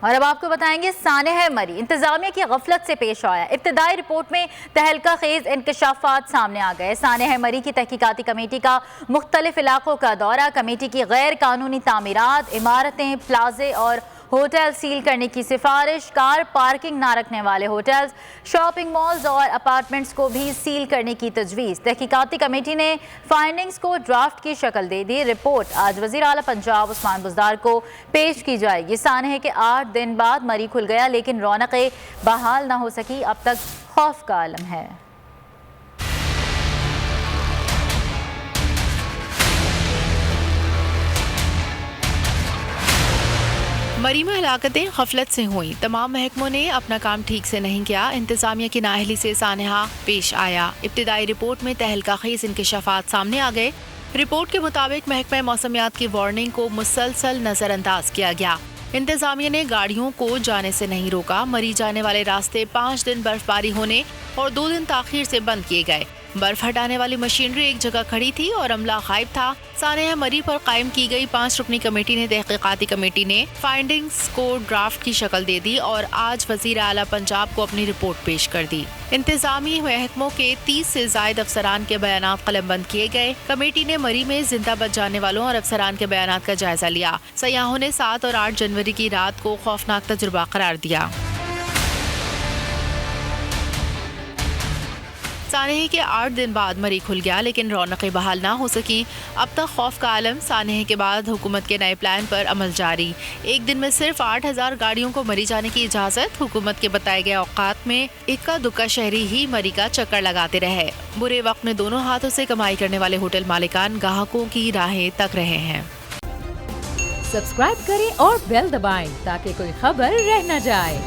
اور اب آپ کو بتائیں گے سانحہ مری انتظامیہ کی غفلت سے پیش آیا۔ ابتدائی رپورٹ میں تہلکہ خیز انکشافات سامنے آ گئے۔ سانحہ مری کی تحقیقاتی کمیٹی کا مختلف علاقوں کا دورہ، کمیٹی کی غیر قانونی تعمیرات، عمارتیں، پلازے اور ہوٹل سیل کرنے کی سفارش، کار پارکنگ نہ رکھنے والے ہوٹلز، شاپنگ مالز اور اپارٹمنٹس کو بھی سیل کرنے کی تجویز۔ تحقیقاتی کمیٹی نے فائنڈنگز کو ڈرافٹ کی شکل دے دی۔ رپورٹ آج وزیر اعلیٰ پنجاب عثمان بزدار کو پیش کی جائے گی۔ سانحہ کے 8 دن بعد مری کھل گیا لیکن رونقیں بحال نہ ہو سکی، اب تک خوف کا عالم ہے۔ مری میں ہلاکتیں غفلت سے ہوئیں، تمام محکموں نے اپنا کام ٹھیک سے نہیں کیا، انتظامیہ کی نااہلی سے سانحہ پیش آیا۔ ابتدائی رپورٹ میں تہلکہ خیز انکشافات سامنے آ گئے۔ رپورٹ کے مطابق محکمہ موسمیات کی وارننگ کو مسلسل نظر انداز کیا گیا۔ انتظامیہ نے گاڑیوں کو جانے سے نہیں روکا، مری جانے والے راستے 5 دن برف باری ہونے اور 2 دن تاخیر سے بند کیے گئے۔ برف ہٹانے والی مشینری ایک جگہ کھڑی تھی اور عملہ غائب تھا۔ سانحہ مری پر قائم کی گئی 5 رکنی کمیٹی نے تحقیقاتی کمیٹی نے فائنڈنگز کو ڈرافٹ کی شکل دے دی اور آج وزیر اعلیٰ پنجاب کو اپنی رپورٹ پیش کر دی۔ انتظامی محکموں کے 30 سے زائد افسران کے بیانات قلم بند کیے گئے۔ کمیٹی نے مری میں زندہ بچ جانے والوں اور افسران کے بیانات کا جائزہ لیا۔ سیاحوں نے 7 اور 8 جنوری کی رات کو خوفناک تجربہ قرار دیا۔ سانحہ کے 8 دن بعد مری کھل گیا لیکن رونقیں بحال نہ ہو سکیں، اب تک خوف کا عالم۔ سانحہ کے بعد حکومت کے نئے پلان پر عمل جاری، ایک دن میں صرف 8,000 گاڑیوں کو مری جانے کی اجازت۔ حکومت کے بتائے گئے اوقات میں اکا دکا شہری ہی مری کا چکر لگاتے رہے۔ برے وقت میں دونوں ہاتھوں سے کمائی کرنے والے ہوٹل مالکان گاہکوں کی راہیں تک رہے ہیں۔ سبسکرائب کریں اور بیل دبائیں تاکہ کوئی خبر رہ نہ جائے۔